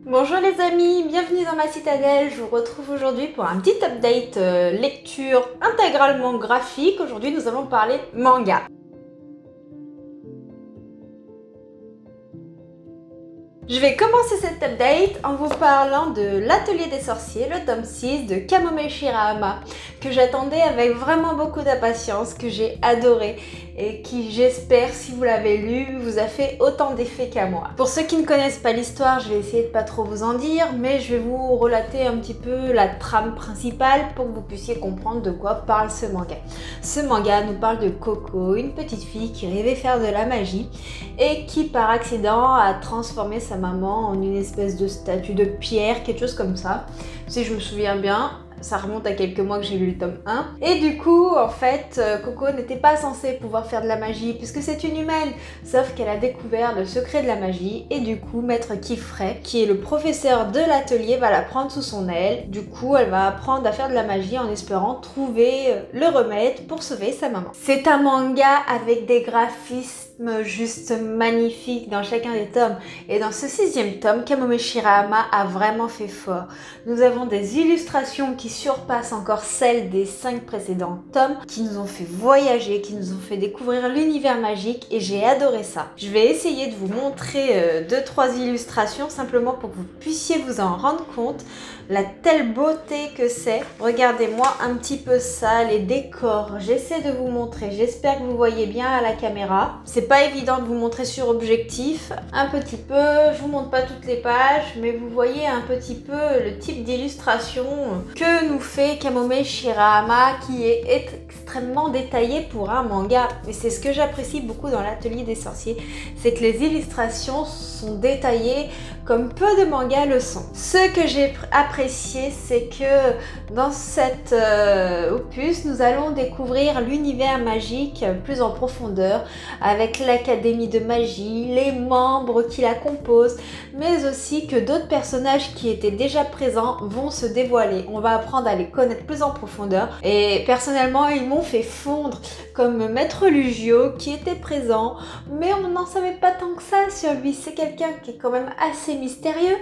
Bonjour les amis, bienvenue dans ma citadelle. Je vous retrouve aujourd'hui pour un petit update lecture intégralement graphique. Aujourd'hui nous allons parler manga. Je vais commencer cet update en vous parlant de l'Atelier des sorciers, le tome 6 de Kamome Shirahama, que j'attendais avec vraiment beaucoup d'impatience, que j'ai adoré et qui, j'espère, si vous l'avez lu, vous a fait autant d'effet qu'à moi. Pour ceux qui ne connaissent pas l'histoire, je vais essayer de pas trop vous en dire, mais je vais vous relater un petit peu la trame principale pour que vous puissiez comprendre de quoi parle ce manga. Ce manga nous parle de Coco, une petite fille qui rêvait faire de la magie et qui par accident a transformé sa maman en une espèce de statue de pierre, quelque chose comme ça, si je me souviens bien. Ça remonte à quelques mois que j'ai lu le tome 1. Et du coup, en fait, Coco n'était pas censée pouvoir faire de la magie puisque c'est une humaine. Sauf qu'elle a découvert le secret de la magie et du coup, Maître Kifrey, qui est le professeur de l'atelier, va la prendre sous son aile. Du coup, elle va apprendre à faire de la magie en espérant trouver le remède pour sauver sa maman. C'est un manga avec des graphismes juste magnifiques dans chacun des tomes. Et dans ce 6e tome, Kamome Shirahama a vraiment fait fort. Nous avons des illustrations qui surpassent encore celles des 5 précédents tomes, qui nous ont fait voyager, qui nous ont fait découvrir l'univers magique et j'ai adoré ça. Je vais essayer de vous montrer 2-3 illustrations simplement pour que vous puissiez vous en rendre compte. La telle beauté que c'est. Regardez-moi un petit peu ça, les décors. J'essaie de vous montrer. J'espère que vous voyez bien à la caméra. C'est pas évident de vous montrer sur objectif. Un petit peu, je vous montre pas toutes les pages, mais vous voyez un petit peu le type d'illustration que nous fait Kamome Shirahama, qui est extrêmement détaillé pour un manga. Et c'est ce que j'apprécie beaucoup dans l'Atelier des sorciers, c'est que les illustrations sont détaillées comme peu de mangas le sont. Ce que j'ai apprécié, c'est que dans cet opus, nous allons découvrir l'univers magique plus en profondeur avec l'Académie de magie, les membres qui la composent, mais aussi que d'autres personnages qui étaient déjà présents vont se dévoiler. On va apprendre à les connaître plus en profondeur et personnellement, ils m'ont fait fondre comme Maître Lugio qui était présent, mais on n'en savait pas tant que ça sur lui. C'est quelqu'un qui est quand même assez mystérieux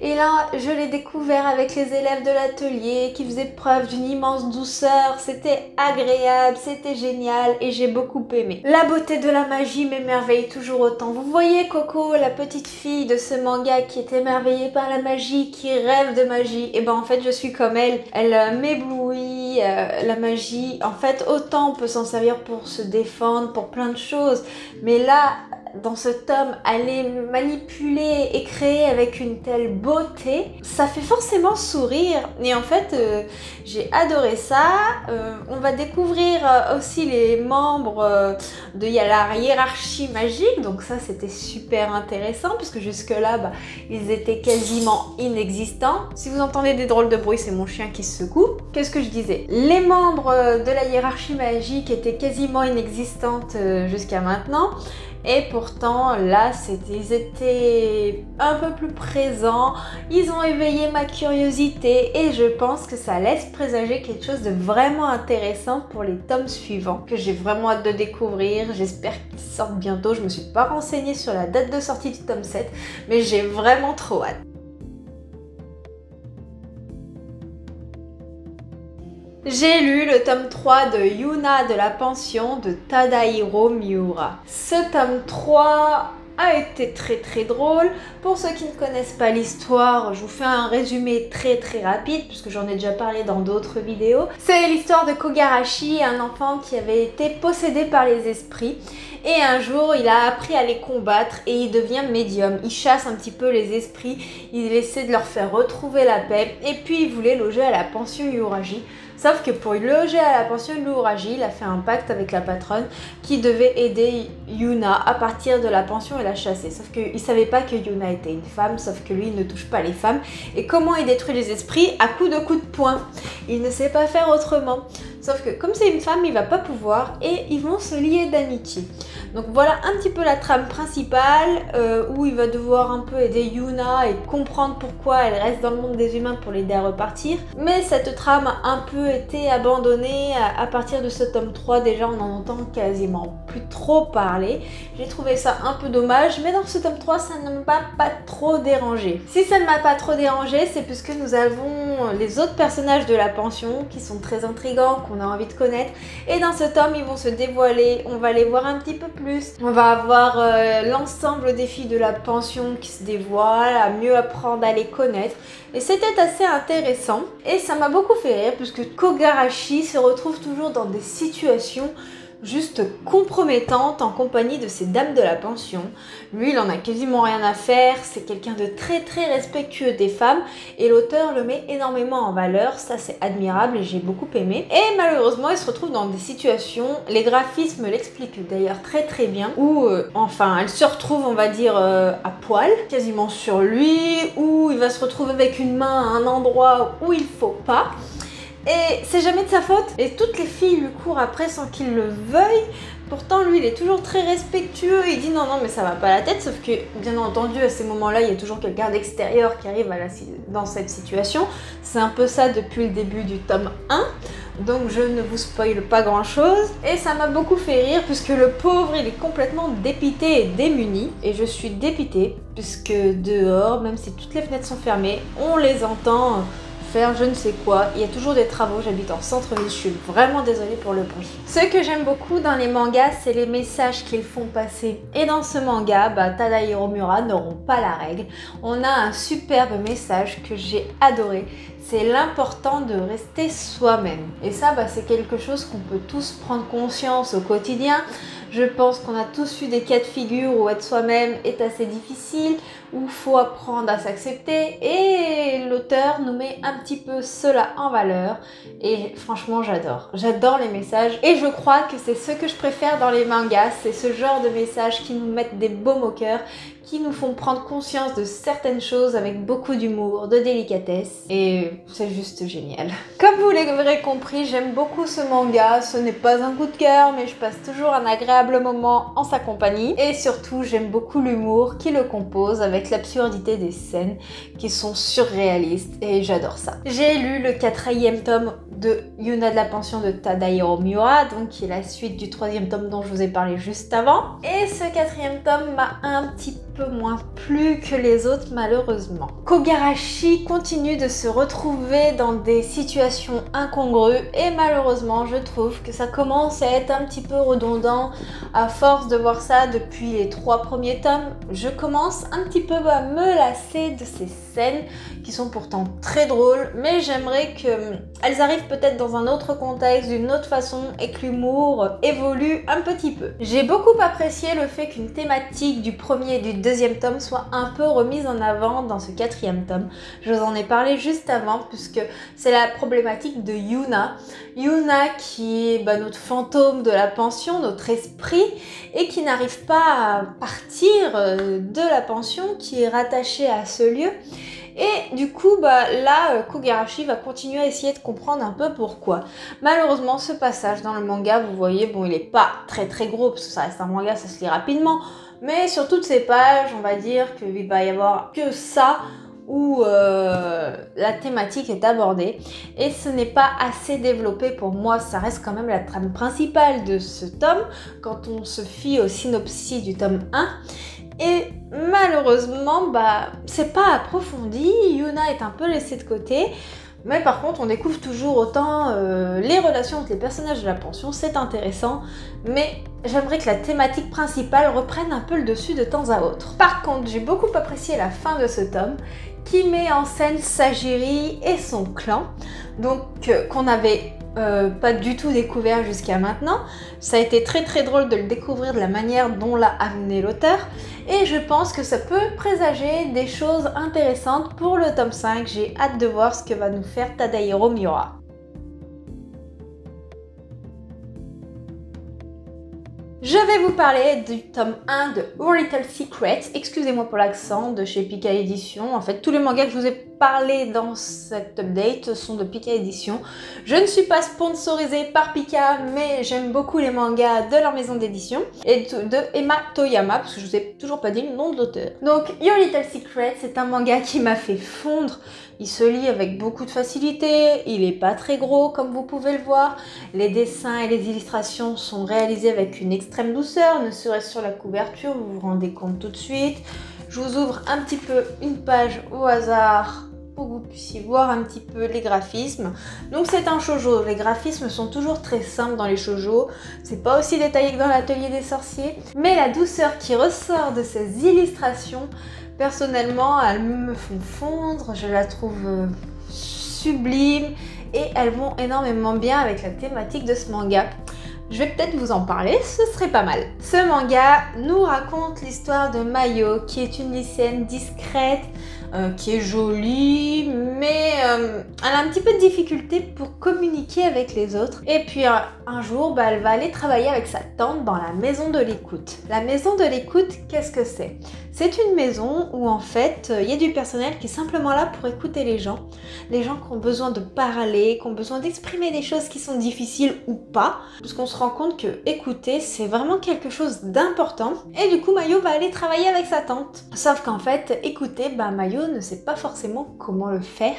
et là je l'ai découvert avec les élèves de l'atelier qui faisaient preuve d'une immense douceur. C'était agréable, c'était génial et j'ai beaucoup aimé. La beauté de la magie m'émerveille toujours autant. Vous voyez Coco, la petite fille de ce manga qui est émerveillée par la magie, qui rêve de magie, et ben en fait je suis comme elle. Elle m'éblouit, la magie. En fait autant on peut s'en servir pour se défendre, pour plein de choses, mais là dans ce tome, elle est manipulée et créée avec une telle beauté, ça fait forcément sourire. Et en fait, j'ai adoré ça. On va découvrir aussi les membres de la hiérarchie magique. Donc ça, c'était super intéressant puisque jusque-là, ils étaient quasiment inexistants. Si vous entendez des drôles de bruit, c'est mon chien qui se secoue. Qu'est-ce que je disais? Les membres de la hiérarchie magique étaient quasiment inexistantes jusqu'à maintenant. Et pourtant, là, ils étaient un peu plus présents, ils ont éveillé ma curiosité et je pense que ça laisse présager quelque chose de vraiment intéressant pour les tomes suivants, que j'ai vraiment hâte de découvrir. J'espère qu'ils sortent bientôt. Je me suis pas renseignée sur la date de sortie du tome 7, mais j'ai vraiment trop hâte. J'ai lu le tome 3 de Yuna de la pension de Tadahiro Miura. Ce tome 3 a été très drôle. Pour ceux qui ne connaissent pas l'histoire, je vous fais un résumé très rapide puisque j'en ai déjà parlé dans d'autres vidéos. C'est l'histoire de Kogarashi, un enfant qui avait été possédé par les esprits. Et un jour, il a appris à les combattre et il devient médium. Il chasse un petit peu les esprits, il essaie de leur faire retrouver la paix. Et puis, il voulait loger à la pension Yuraji. Sauf que pour loger à la pension Yuraji, il a fait un pacte avec la patronne qui devait aider Yuna à partir de la pension et la chasser. Sauf qu'il ne savait pas que Yuna était une femme, sauf que lui, il ne touche pas les femmes. Et comment il détruit les esprits? À coups de poing. Il ne sait pas faire autrement. Sauf que comme c'est une femme, il va pas pouvoir et ils vont se lier d'amitié. Donc voilà un petit peu la trame principale où il va devoir un peu aider Yuna et comprendre pourquoi elle reste dans le monde des humains pour l'aider à repartir. Mais cette trame a un peu été abandonnée à partir de ce tome 3. Déjà on en entend quasiment plus trop parler. J'ai trouvé ça un peu dommage, mais dans ce tome 3 ça ne m'a pas trop dérangé. Si ça ne m'a pas trop dérangé, c'est puisque nous avons les autres personnages de la pension qui sont très intrigants, qu'on a envie de connaître. Et dans ce tome, ils vont se dévoiler, on va les voir un petit peu plus. On va avoir l'ensemble des filles de la pension qui se dévoilent, à mieux apprendre à les connaître. Et c'était assez intéressant. Et ça m'a beaucoup fait rire puisque Kogarashi se retrouve toujours dans des situations juste compromettante en compagnie de ces dames de la pension. Lui, il en a quasiment rien à faire, c'est quelqu'un de très respectueux des femmes et l'auteur le met énormément en valeur, ça c'est admirable et j'ai beaucoup aimé. Et malheureusement, il se retrouve dans des situations, les graphismes l'expliquent d'ailleurs très bien, où enfin, elle se retrouve, on va dire, à poil, quasiment sur lui, où il va se retrouver avec une main à un endroit où il faut pas. Et c'est jamais de sa faute. Et toutes les filles lui courent après sans qu'il le veuille. Pourtant, lui, il est toujours très respectueux. Il dit non, mais ça va pas la tête. Sauf que, bien entendu, à ces moments-là, il y a toujours quelqu'un d'extérieur qui arrive dans cette situation. C'est un peu ça depuis le début du tome 1. Donc, je ne vous spoile pas grand-chose. Et ça m'a beaucoup fait rire puisque le pauvre, il est complètement dépité et démuni. Et je suis dépitée puisque dehors, même si toutes les fenêtres sont fermées, on les entend faire je ne sais quoi. Il y a toujours des travaux, j'habite en centre-ville, je suis vraiment désolée pour le bruit. Ce que j'aime beaucoup dans les mangas, c'est les messages qu'ils font passer. Et dans ce manga, Tadahiro Miura n'auront pas la règle. On a un superbe message que j'ai adoré. C'est l'important de rester soi-même. Et ça, c'est quelque chose qu'on peut tous prendre conscience au quotidien. Je pense qu'on a tous eu des cas de figure où être soi-même est assez difficile, où il faut apprendre à s'accepter et l'auteur nous met un petit peu cela en valeur et franchement j'adore. J'adore les messages et je crois que c'est ce que je préfère dans les mangas, c'est ce genre de messages qui nous mettent des baumes au cœur, qui nous font prendre conscience de certaines choses avec beaucoup d'humour, de délicatesse et c'est juste génial. Comme vous l'aurez compris, j'aime beaucoup ce manga, ce n'est pas un coup de cœur mais je passe toujours un agréable moment en sa compagnie et surtout j'aime beaucoup l'humour qui le compose avec l'absurdité des scènes qui sont surréalistes et j'adore ça. J'ai lu le 4e tome de Yuna de la pension de Tadahiro Miura, donc qui est la suite du 3e tome dont je vous ai parlé juste avant. Et ce 4e tome m'a un petit peu moins plu que les autres malheureusement. Kogarashi continue de se retrouver dans des situations incongrues et malheureusement je trouve que ça commence à être un petit peu redondant à force de voir ça depuis les 3 premiers tomes. Je commence un petit peu à me lasser de ces scènes qui sont pourtant très drôles mais j'aimerais qu'elles arrivent peut-être dans un autre contexte, d'une autre façon et que l'humour évolue un petit peu. J'ai beaucoup apprécié le fait qu'une thématique du 1er et du 2e tome soit un peu remise en avant dans ce 4e tome. Je vous en ai parlé juste avant puisque c'est la problématique de Yuna. Yuna qui est notre fantôme de la pension, notre esprit et qui n'arrive pas à partir de la pension qui est rattachée à ce lieu. Et du coup, là, Kogarashi va continuer à essayer de comprendre un peu pourquoi. Malheureusement, ce passage dans le manga, vous voyez, il est pas très gros, parce que ça reste un manga, ça se lit rapidement. Mais sur toutes ces pages, on va dire qu'il va y avoir que ça où la thématique est abordée. Et ce n'est pas assez développé pour moi, ça reste quand même la trame principale de ce tome, quand on se fie au synopsis du tome 1. Et malheureusement, c'est pas approfondi, Yuna est un peu laissée de côté, mais par contre on découvre toujours autant les relations entre les personnages de la pension, c'est intéressant, mais j'aimerais que la thématique principale reprenne un peu le dessus de temps à autre. Par contre, j'ai beaucoup apprécié la fin de ce tome, qui met en scène Sagiri et son clan, donc qu'on avait pas du tout découvert jusqu'à maintenant. Ça a été très drôle de le découvrir de la manière dont l'a amené l'auteur et je pense que ça peut présager des choses intéressantes pour le tome 5. J'ai hâte de voir ce que va nous faire Tadahiro Miura. Je vais vous parler du tome 1 de Your Little Secret, excusez-moi pour l'accent, de chez Pika Édition. En fait, tous les mangas que je vous ai parlé dans cet update sont de Pika Édition. Je ne suis pas sponsorisée par Pika, mais j'aime beaucoup les mangas de leur maison d'édition et de Emma Toyama, parce que je vous ai toujours pas dit le nom de l'auteur. Donc, Your Little Secret, c'est un manga qui m'a fait fondre. Il se lit avec beaucoup de facilité, il est pas très gros comme vous pouvez le voir. Les dessins et les illustrations sont réalisés avec une extrême douceur, ne serait-ce sur la couverture, vous vous rendez compte tout de suite. Je vous ouvre un petit peu une page au hasard pour que vous puissiez voir un petit peu les graphismes. Donc c'est un shoujo, les graphismes sont toujours très simples dans les shoujo, c'est pas aussi détaillé que dans l'atelier des sorciers, mais la douceur qui ressort de ces illustrations, personnellement, elles me font fondre, je la trouve sublime et elles vont énormément bien avec la thématique de ce manga. Je vais peut-être vous en parler, ce serait pas mal. Ce manga nous raconte l'histoire de Mayo, qui est une lycéenne discrète, qui est jolie, mais elle a un petit peu de difficulté pour communiquer avec les autres. Et puis un jour, elle va aller travailler avec sa tante dans la maison de l'écoute. La maison de l'écoute, qu'est-ce que c'est? C'est une maison où en fait, il y a du personnel qui est simplement là pour écouter les gens qui ont besoin de parler, qui ont besoin d'exprimer des choses qui sont difficiles ou pas, parce qu'on se rend compte que écouter, c'est vraiment quelque chose d'important. Et du coup, Mayo va aller travailler avec sa tante. Sauf qu'en fait, écouter, Mayo ne sait pas forcément comment le faire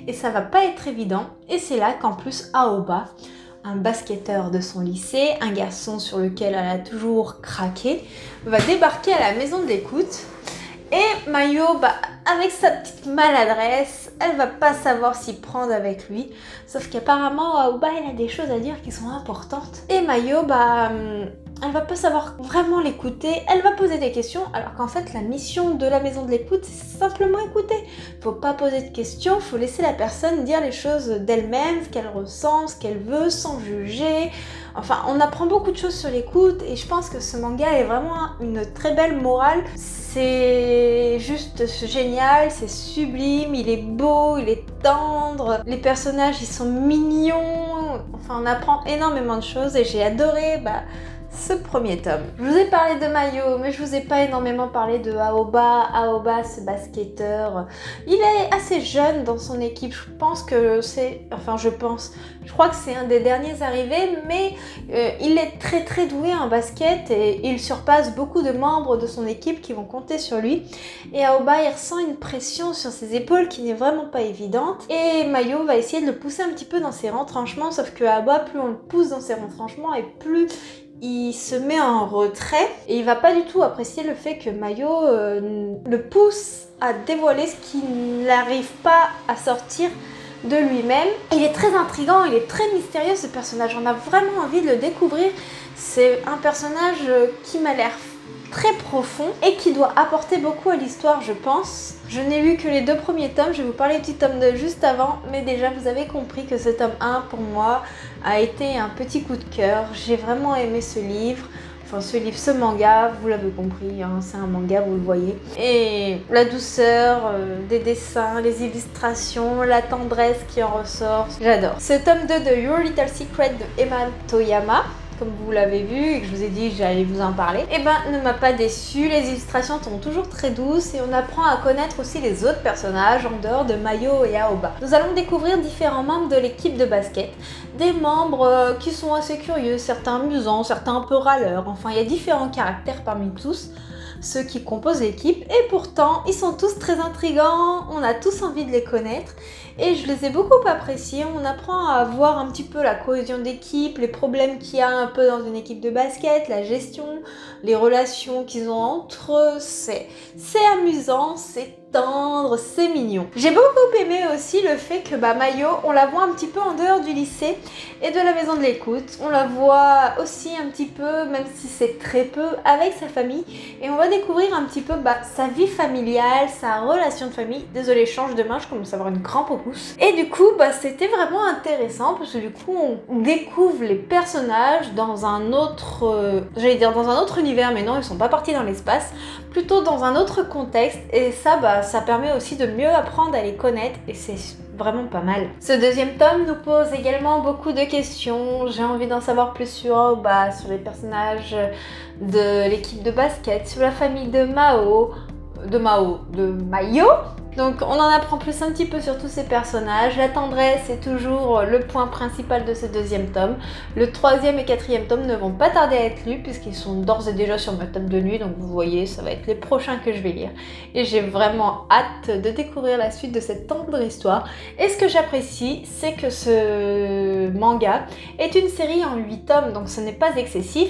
et ça va pas être évident. Et c'est là qu'en plus Aoba, un basketteur de son lycée, un garçon sur lequel elle a toujours craqué, va débarquer à la maison de l'écoute. Et Mayo, avec sa petite maladresse, elle va pas savoir s'y prendre avec lui. Sauf qu'apparemment, Aoba, elle a des choses à dire qui sont importantes. Et Mayo, elle va pas savoir vraiment l'écouter, elle va poser des questions, alors qu'en fait la mission de la maison de l'écoute c'est simplement écouter. Faut pas poser de questions, faut laisser la personne dire les choses d'elle-même, ce qu'elle ressent, ce qu'elle veut, sans juger. Enfin, on apprend beaucoup de choses sur l'écoute et je pense que ce manga est vraiment une très belle morale. C'est juste génial, c'est sublime, il est beau, il est tendre, les personnages ils sont mignons, enfin on apprend énormément de choses et j'ai adoré ce premier tome. Je vous ai parlé de Mayo, mais je vous ai pas énormément parlé de Aoba. Aoba, ce basketteur, il est assez jeune dans son équipe. Je pense que c'est... Enfin, je crois que c'est un des derniers arrivés, mais il est très doué en basket et il surpasse beaucoup de membres de son équipe qui vont compter sur lui. Et Aoba, il ressent une pression sur ses épaules qui n'est vraiment pas évidente. Et Mayo va essayer de le pousser un petit peu dans ses retranchements, sauf que Aoba, plus on le pousse dans ses retranchements et plus il se met en retrait et il va pas du tout apprécier le fait que Mayo le pousse à dévoiler ce qu'il n'arrive pas à sortir de lui-même. Il est très intriguant, il est très mystérieux ce personnage, on a vraiment envie de le découvrir. C'est un personnage qui m'a l'air très profond et qui doit apporter beaucoup à l'histoire, je pense. Je n'ai lu que les 2 premiers tomes, je vais vous parler du tome 2 juste avant, mais déjà vous avez compris que ce tome 1 pour moi a été un petit coup de cœur. J'ai vraiment aimé ce livre, ce manga, vous l'avez compris, hein, c'est un manga, vous le voyez. Et la douceur des dessins, les illustrations, la tendresse qui en ressort, j'adore. Ce tome 2 de Your Little Secret de Emma Toyama, comme vous l'avez vu et que je vous ai dit que j'allais vous en parler, ne m'a pas déçu. Les illustrations sont toujours très douces et on apprend à connaître aussi les autres personnages en dehors de Mayo et Aoba. Nous allons découvrir différents membres de l'équipe de basket, des membres qui sont assez curieux, certains amusants, certains un peu râleurs, enfin il y a différents caractères parmi tous ceux qui composent l'équipe et pourtant ils sont tous très intrigants, on a tous envie de les connaître et je les ai beaucoup appréciés. On apprend à voir un petit peu la cohésion d'équipe, les problèmes qu'il y a un peu dans une équipe de basket, la gestion, les relations qu'ils ont entre eux, c'est amusant, c'est tendre, c'est mignon. J'ai beaucoup aimé aussi le fait que Mayo, on la voit un petit peu en dehors du lycée et de la maison de l'écoute. On la voit aussi un petit peu, même si c'est très peu, avec sa famille et on va découvrir un petit peu sa vie familiale, sa relation de famille. Désolée, je change de main, je commence à avoir une crampe au pouce. Et du coup, c'était vraiment intéressant parce que du coup, on découvre les personnages dans un autre, j'allais dire dans un autre univers, mais non, ils sont pas partis dans l'espace, plutôt dans un autre contexte et ça permet aussi de mieux apprendre à les connaître et c'est vraiment pas mal. Ce deuxième tome nous pose également beaucoup de questions. J'ai envie d'en savoir plus sur les personnages de l'équipe de basket, sur la famille de Mayo. Donc on en apprend plus un petit peu sur tous ces personnages. La tendresse est toujours le point principal de ce deuxième tome. Le troisième et quatrième tome ne vont pas tarder à être lus puisqu'ils sont d'ores et déjà sur ma table de nuit. Donc vous voyez, ça va être les prochains que je vais lire. Et j'ai vraiment hâte de découvrir la suite de cette tendre histoire. Et ce que j'apprécie, c'est que ce manga est une série en 8 tomes, donc ce n'est pas excessif.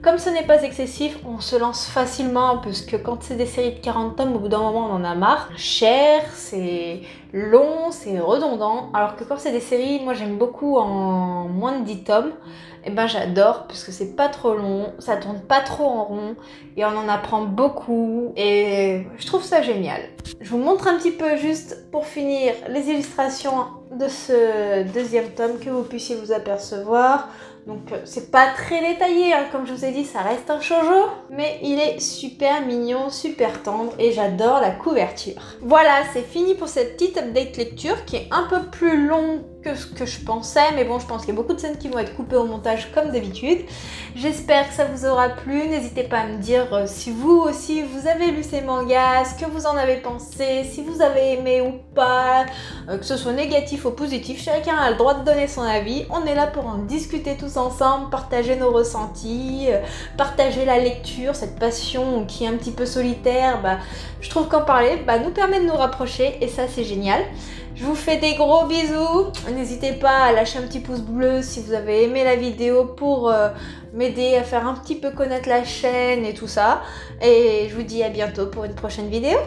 Comme ce n'est pas excessif, on se lance facilement parce que quand c'est des séries de 40 tomes, au bout d'un moment on en a marre. C'est long, c'est redondant. Alors que quand c'est des séries, moi j'aime beaucoup en moins de 10 tomes. Et ben j'adore parce que c'est pas trop long, ça tourne pas trop en rond et on en apprend beaucoup et je trouve ça génial. Je vous montre un petit peu juste pour finir les illustrations de ce deuxième tome que vous puissiez vous apercevoir. Donc c'est pas très détaillé, hein, comme je vous ai dit, ça reste un shoujo, mais il est super mignon, super tendre et j'adore la couverture. Voilà, c'est fini pour cette petite update lecture qui est un peu plus longue que ce que je pensais, mais bon, je pense qu'il y a beaucoup de scènes qui vont être coupées au montage comme d'habitude. J'espère que ça vous aura plu. N'hésitez pas à me dire si vous aussi vous avez lu ces mangas, ce que vous en avez pensé, si vous avez aimé ou pas, que ce soit négatif ou positif, chacun a le droit de donner son avis. On est là pour en discuter tous ensemble, partager nos ressentis, partager la lecture, cette passion qui est un petit peu solitaire. Je trouve qu'en parler nous permet de nous rapprocher et ça c'est génial. Je vous fais des gros bisous. N'hésitez pas à lâcher un petit pouce bleu si vous avez aimé la vidéo pour m'aider à faire un petit peu connaître la chaîne et tout ça. Et je vous dis à bientôt pour une prochaine vidéo.